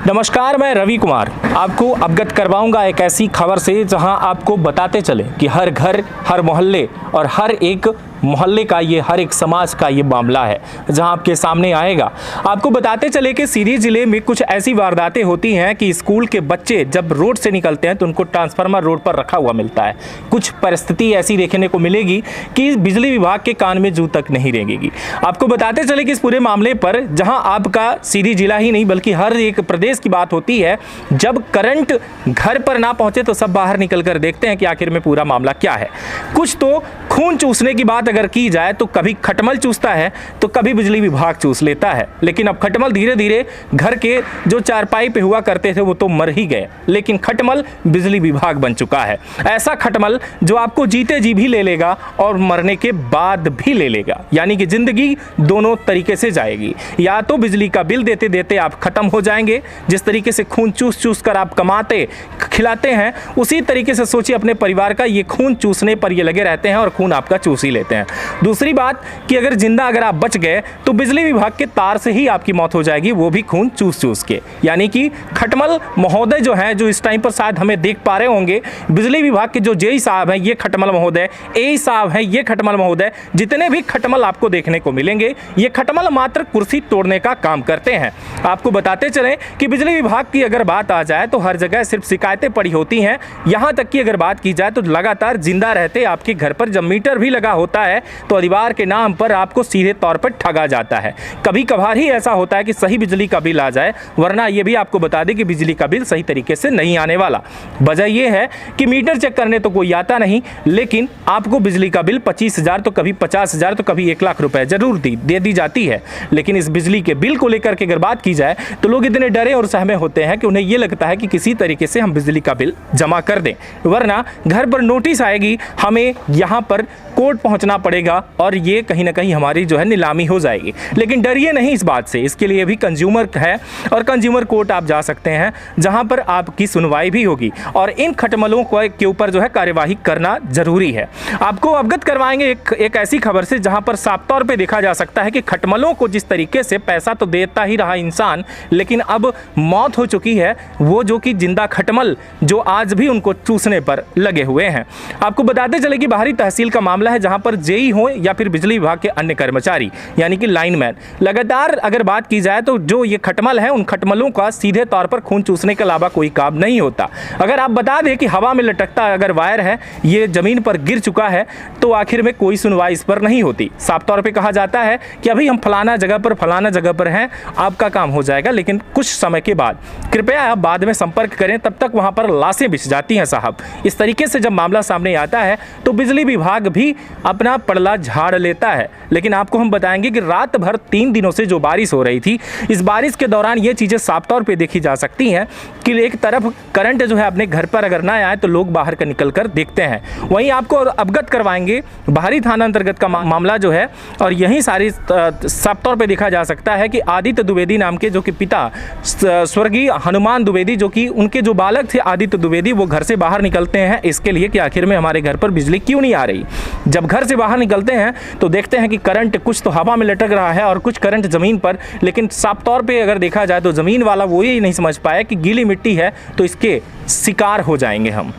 नमस्कार, मैं रवि कुमार आपको अवगत करवाऊंगा एक ऐसी खबर से जहां आपको बताते चले कि हर घर, हर मोहल्ले और हर एक मोहल्ले का ये, हर एक समाज का ये मामला है जहां आपके सामने आएगा। आपको बताते चले कि सीधी जिले में कुछ ऐसी वारदातें होती हैं कि स्कूल के बच्चे जब रोड से निकलते हैं तो उनको ट्रांसफार्मर रोड पर रखा हुआ मिलता है। कुछ परिस्थिति ऐसी देखने को मिलेगी कि बिजली विभाग के कान में जू तक नहीं रेंगेगी। आपको बताते चले कि इस पूरे मामले पर जहां आपका सीधी जिला ही नहीं बल्कि हर एक प्रदेश की बात होती है, जब करंट घर पर ना पहुंचे तो सब बाहर निकल कर देखते हैं कि आखिर में पूरा मामला क्या है। कुछ तो खून चूसने की बात अगर की जाए तो कभी खटमल चूसता है तो कभी बिजली विभाग चूस लेता है। लेकिन अब खटमल धीरे धीरे घर के जो चारपाई पे हुआ करते थे वो तो मर ही गए, लेकिन खटमल बिजली विभाग बन चुका है। ऐसा खटमल जो आपको जीते जी भी ले लेगा और मरने के बाद भी ले लेगा, यानी कि जिंदगी दोनों तरीके से जाएगी। या तो बिजली का बिल देते देते आप खत्म हो जाएंगे, जिस तरीके से खून चूस चूस कर आप कमाते खिलाते हैं उसी तरीके से सोचिए अपने परिवार का, ये खून चूसने पर ये लगे रहते हैं और खून आपका चूस ही लेते हैं। दूसरी बात कि अगर आप बच गए तो बिजली विभाग के तार से ही आपकी मौत हो जाएगी, वो भी खून चूस चूस के। यानी कि खटमल महोदय जो है, जो इस टाइम पर शायद हमें देख पा रहे होंगे, बिजली विभाग के जो जेई साहब हैं ये खटमल महोदय, एई साहब हैं ये खटमल महोदय, जितने भी खटमल आपको देखने को मिलेंगे ये खटमल मात्र कुर्सी तोड़ने का काम करते हैं। आपको बताते चलें कि बिजली विभाग की अगर बात आ जाए तो हर जगह सिर्फ शिकायतें पड़ी होती हैं। यहाँ तक कि अगर बात की जाए तो लगातार जिंदा रहते आपके घर पर जब मीटर भी लगा होता है तो अधिभार के नाम पर आपको सीधे तौर पर ठगा जाता है। कभी कभार ही ऐसा होता है कि सही बिजली का बिल आ जाए, वरना ये भी आपको बता दें कि बिजली का बिल सही तरीके से नहीं आने वाला। वजह यह है कि मीटर चेक करने तो कोई आता नहीं, लेकिन आपको बिजली का बिल 25,000 तो कभी 50,000 तो कभी 1 लाख रुपए जरूर दे दी जाती है। लेकिन इस बिजली के बिल को लेकर के अगर बात की जाए तो लोग इतने डरे और सहमे होते हैं कि उन्हें यह लगता है कि किसी तरीके से हम बिजली का बिल जमा कर दें, वरना घर पर नोटिस आएगी, हमें यहाँ पर कोर्ट पहुंचना पड़ेगा और ये कहीं ना कहीं हमारी जो है नीलामी हो जाएगी। लेकिन डरिए नहीं इस बात से, इसके लिए भी कंज्यूमर है और कंज्यूमर कोर्ट आप जा सकते हैं जहां पर आपकी सुनवाई भी होगी और इन खटमलों के ऊपर जो है कार्यवाही करना जरूरी है। आपको अवगत करवाएंगे एक ऐसी खबर से जहां पर साफ तौर पे देखा जा सकता है कि खटमलों को जिस तरीके से पैसा तो देता ही रहा इंसान, लेकिन अब मौत हो चुकी है वो जो कि जिंदा खटमल जो आज भी उनको चूसने पर लगे हुए हैं। आपको बताते चले कि बाहरी तहसील का मामला है जहां पर जेई हो या फिर बिजली विभाग के अन्य कर्मचारी यानी कि लाइनमैन, लगातार अगर बात की जाए तो जो ये खटमल है उन खटमलों का सीधे तौर पर खून चूसने के अलावा कोई काम नहीं होता। अगर आप बता दें कि हवा में लटकता अगर वायर है ये जमीन पर गिर चुका है तो आखिर में कोई सुनवाई इस पर नहीं होती। साफ तौर पर कहा जाता है कि अभी हम फलाना जगह पर हैं, आपका काम हो जाएगा, लेकिन कुछ समय के बाद कृपया आप बाद में संपर्क करें, तब तक वहां पर लाशें बिछ जाती हैं साहब। इस तरीके से जब मामला सामने आता है तो बिजली विभाग भी अपना पड़ला झाड़ लेता है। लेकिन आपको हम बताएंगे कि रात भर 3 दिनों से जो बारिश हो रही थी, इस बारिश के दौरान ये चीज़ें साफ तौर पे देखी जा सकती हैं कि एक तरफ करंट जो है अपने घर पर अगर ना आए तो लोग बाहर का निकल कर देखते हैं। वहीं आपको अवगत करवाएंगे बाहरी थाना अंतर्गत का मामला जो है, और यहीं सारी साफ तौर पर देखा जा सकता है कि आदित्य द्विवेदी नाम के जो कि पिता स्वर्गीय हनुमान द्विवेदी, जो कि उनके जो बालक थे आदित्य द्विवेदी, वो घर से बाहर निकलते हैं इसके लिए कि आखिर में हमारे घर पर बिजली क्यों नहीं आ रही। जब घर से बाहर निकलते हैं तो देखते हैं कि करंट कुछ तो हवा में लटक रहा है और कुछ करंट ज़मीन पर, लेकिन साफ तौर पे अगर देखा जाए तो ज़मीन वाला वो ये नहीं समझ पाया कि गीली मिट्टी है तो इसके शिकार हो जाएंगे हम।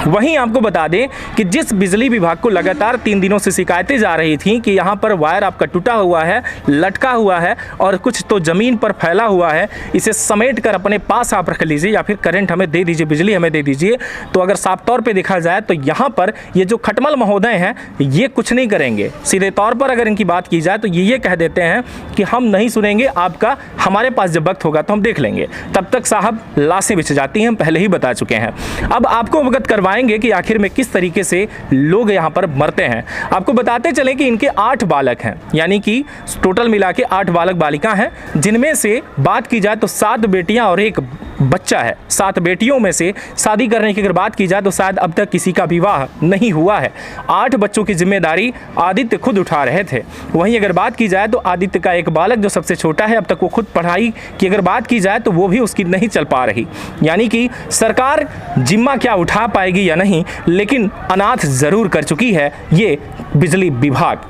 वहीं आपको बता दें कि जिस बिजली विभाग को लगातार 3 दिनों से शिकायतें जा रही थी कि यहाँ पर वायर आपका टूटा हुआ है, लटका हुआ है और कुछ तो ज़मीन पर फैला हुआ है, इसे समेट कर अपने पास आप रख लीजिए या फिर करंट हमें दे दीजिए, बिजली हमें दे दीजिए। तो अगर साफ तौर पे देखा जाए तो यहाँ पर ये जो खटमल महोदय हैं ये कुछ नहीं करेंगे। सीधे तौर पर अगर इनकी बात की जाए तो ये कह देते हैं कि हम नहीं सुनेंगे आपका, हमारे पास जब वक्त होगा तो हम देख लेंगे। तब तक साहब लाशें बिछ जाती हैं, हम पहले ही बता चुके हैं। अब आपको अवगत करवाएंगे कि आखिर में किस तरीके से लोग यहाँ पर मरते हैं। आपको बताते चलें कि इनके 8 बालक हैं, यानी कि टोटल मिला के 8 बालक बालिका हैं, जिनमें से बात की जाए तो 7 बेटियां और 1 बच्चा है। 7 बेटियों में से शादी करने की अगर बात की जाए तो शायद अब तक किसी का विवाह नहीं हुआ है। 8 बच्चों की जिम्मेदारी आदित्य खुद उठा रहे थे। वहीं अगर बात की जाए तो आदित्य का एक बालक जो सबसे छोटा है, अब तक वो खुद पढ़ाई की अगर बात की जाए तो वो भी उसकी नहीं चल पा रही। यानी कि सरकार जिम्मा क्या उठा पाएगी या नहीं, लेकिन अनाथ जरूर कर चुकी है ये बिजली विभाग।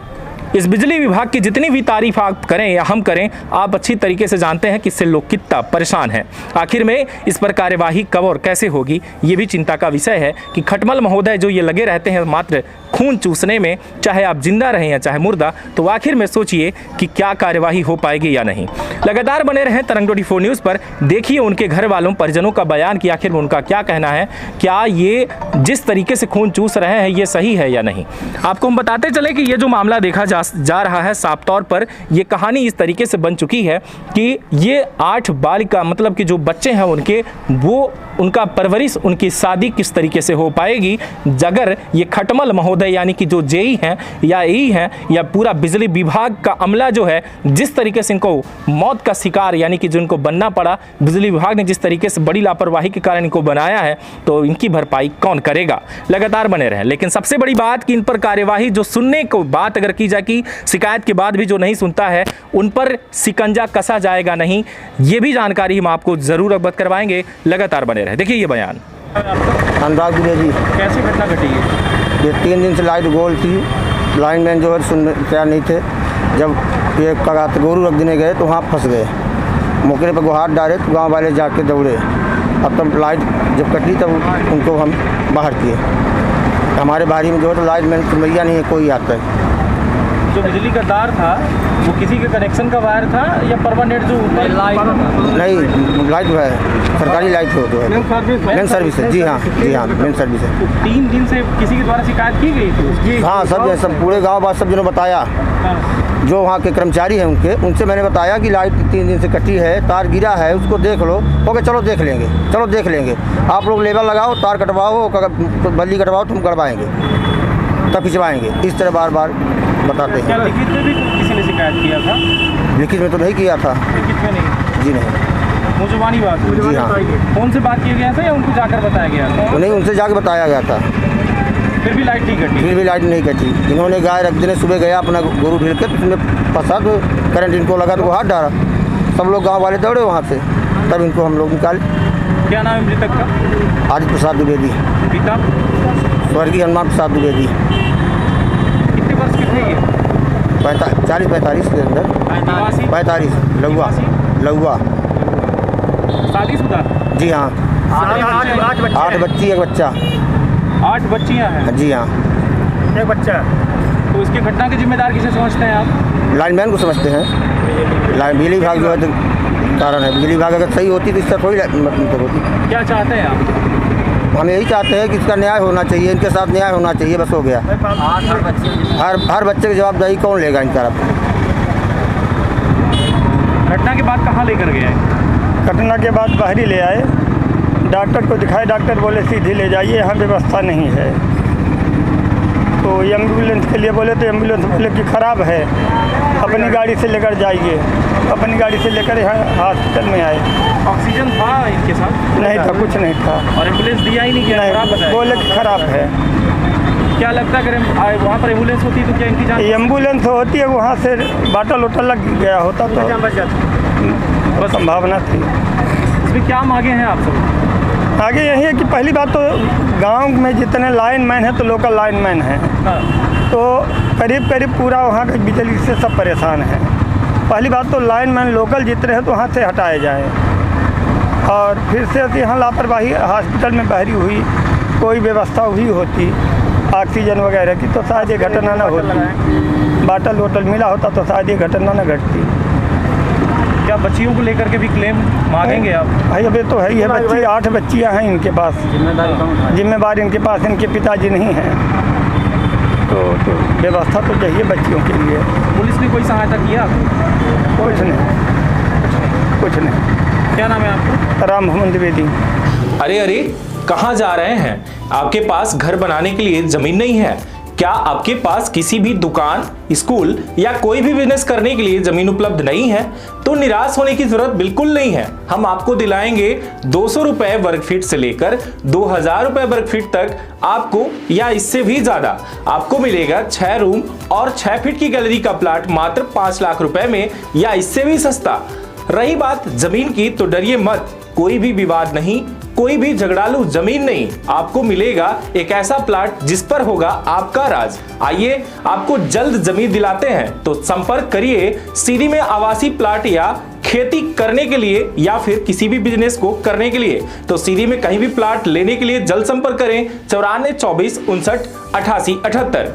इस बिजली विभाग की जितनी भी तारीफ आप करें या हम करें, आप अच्छी तरीके से जानते हैं कि इससे लोग कितना परेशान हैं। आखिर में इस पर कार्यवाही कब और कैसे होगी, ये भी चिंता का विषय है कि खटमल महोदय जो ये लगे रहते हैं मात्र खून चूसने में, चाहे आप जिंदा रहें या चाहे मुर्दा, तो आखिर में सोचिए कि क्या कार्यवाही हो पाएगी या नहीं। लगातार बने रहें तरंग 24 न्यूज़ पर, देखिए उनके घर वालों परिजनों का बयान कि आखिर में उनका क्या कहना है, क्या ये जिस तरीके से खून चूस रहे हैं ये सही है या नहीं। आपको हम बताते चले कि ये जो मामला देखा जा रहा है, साफ तौर पर ये कहानी इस तरीके से बन चुकी है कि ये 8 बालिका मतलब कि जो बच्चे हैं उनके, वो उनका परवरिश, उनकी शादी किस तरीके से हो पाएगी अगर ये खटमल महोदय यानी कि जो जेई हैं या ई हैं या पूरा बिजली विभाग का अमला जो है, जिस तरीके से इनको मौत का शिकार यानी कि जिनको बनना पड़ा, बिजली विभाग ने जिस तरीके से बड़ी लापरवाही के कारण इनको बनाया है, तो इनकी भरपाई कौन करेगा। लगातार बने रहें। लेकिन सबसे बड़ी बात कि इन पर कार्यवाही जो सुनने को बात अगर की जाए कि शिकायत के बाद भी जो नहीं सुनता है उन पर शिकंजा कसा जाएगा नहीं, ये भी जानकारी हम आपको जरूर अवगत करवाएंगे। लगातार बने रहें। देखिए ये बयान। अनुराग दुबे जी। कैसी घटना घटी है? ये 3 दिन से लाइट गोल थी, लाइनमैन जो है सुनने तैयार नहीं थे। जब ये गोरू रख देने गए तो वहाँ फंस गए। मौके पर गुहार डाले तो गांव वाले जाके दौड़े। अब तब लाइट जब कटी तब उनको हम बाहर किए। हमारे बारी में जो है तो लाइनमैन सुनवैया नहीं है कोई आता है। जो बिजली का तार था वो किसी के कनेक्शन का वायर था या परमानेंट जो लाइट? नहीं, लाइट है सरकारी लाइट हो जो है मेन सर्विस है। जी हाँ मेन सर्विस है। 3 दिन से किसी के द्वारा शिकायत की गई थी? हाँ, सब पूरे गाँव बाद सब जनों बताया। जो वहाँ के कर्मचारी हैं उनसे मैंने बताया कि लाइट 3 दिन से कटी है, तार गिरा है, उसको देख लो। ओके चलो देख लेंगे। आप लोग लेबर लगाओ, तार कटवाओ, बल्ली कटवाओ, तुम करवाएंगे तब खिंचवाएंगे। इस तरह बार बार बताते हैं। क्या लिखित में भी किसी ने शिकायत किया था? लिखित में तो नहीं किया था। लिखित में नहीं? जी नहीं। वो जुबानी बात? जी हाँ। फोन से बात किया गया था या उनको जाकर बताया गया था? नहीं, उनसे जाकर बताया गया था। फिर भी लाइट नहीं कटी? फिर भी लाइट नहीं कटी। इन्होंने गाय रख देने सुबह गया अपना गोरू ढील के, उसमें फंसा तो करंट इनको लगा तो हाथ डाला। सब लोग गाँव वाले दौड़े वहाँ से, तब इनको हम लोग निकाले। क्या नाम है मृतक का? आदित्य प्रसाद द्विवेदी। पिता? स्वर्गीय हनुमान प्रसाद द्विवेदी। कितने वर्ष के थे ये? 40-45 के अंदर। 45 लहुआ। शादीशुदा? जी हाँ। 8 बच्ची 1 बच्चा। 8 बच्चियां हैं? जी हाँ, 1 बच्चा। तो इसकी घटना के जिम्मेदार किसे समझते हैं आप? लाइनमैन को समझते हैं। बिजली विभाग जो है कारण है। बिजली विभाग अगर सही होती तो इसका थोड़ी मतलब होती। क्या चाहते हैं आप? हम यही चाहते हैं कि इसका न्याय होना चाहिए, इनके साथ न्याय होना चाहिए, बस हो गया। हर बच्चे की जवाबदेही कौन लेगा इन तरफ? घटना के बाद कहाँ लेकर गए? घटना के बाद बाहरी ले आए, डॉक्टर को दिखाए। डॉक्टर बोले सीधे ले जाइए, यहाँ व्यवस्था नहीं है। तो एम्बुलेंस के लिए बोले तो एम्बुलेंस बोले कि ख़राब है, अपनी गाड़ी से लेकर जाइए। अपनी गाड़ी से लेकर यहाँ हॉस्पिटल में आए। ऑक्सीजन था इनके साथ? नहीं था, कुछ नहीं था। और एम्बुलेंस दिया ही नहीं किया? नहीं, बोले कि ख़राब है। क्या लगता है अगर वहाँ पर एम्बुलेंस होती तो क्या इनकी जान? एम्बुलेंस होती है, वहाँ से बाटल उटल लग गया होता तो संभावना थी। इसमें क्या मांगे हैं आप सब? आगे यही है कि पहली बात तो गांव में जितने लाइनमैन हैं तो लोकल लाइनमैन हैं, तो करीब पूरा वहाँ के बिजली से सब परेशान हैं। पहली बात तो लाइनमैन लोकल जितने हैं तो वहाँ से हटाए जाएँ। और फिर से यहाँ लापरवाही हॉस्पिटल में बहरी हुई, कोई व्यवस्था हुई होती ऑक्सीजन वगैरह की तो शायद ये घटना न होती। बाटल वोटल मिला होता तो शायद ये घटना न घटती। क्या बच्चियों को लेकर के भी क्लेम मांगेंगे आप? भाई अभी तो है ही है, बच्ची 8 बच्चियां हैं इनके पास। जिम्मेदारी इनके पास इनके पिताजी नहीं हैं, तो व्यवस्था तो चाहिए बच्चियों के लिए। पुलिस ने कोई सहायता किया? कुछ नहीं। क्या नाम है आपका? राम मोहन द्विवेदी। अरे कहाँ जा रहे हैं? आपके पास घर बनाने के लिए जमीन नहीं है क्या? आपके पास किसी भी दुकान, स्कूल या कोई भी बिजनेस करने के लिए जमीन उपलब्ध नहीं है? तो निराश होने की जरूरत बिल्कुल नहीं है। हम आपको दिलाएंगे 200 रुपए वर्ग फीट से लेकर 2000 रुपए वर्ग फीट तक आपको, या इससे भी ज्यादा आपको मिलेगा 6 रूम और 6 फीट की गैलरी का प्लाट मात्र 5 लाख रुपए में, या इससे भी सस्ता। रही बात जमीन की तो डरिए मत, कोई भी विवाद नहीं, कोई भी झगड़ालू जमीन नहीं, आपको मिलेगा एक ऐसा प्लाट जिस पर होगा आपका राज। आइए आपको जल्द जमीन दिलाते हैं, तो संपर्क करिए सीधी में आवासीय प्लाट या खेती करने के लिए या फिर किसी भी बिजनेस को करने के लिए। तो सीधी में कहीं भी प्लाट लेने के लिए जल्द संपर्क करें 94 24 59 88 78।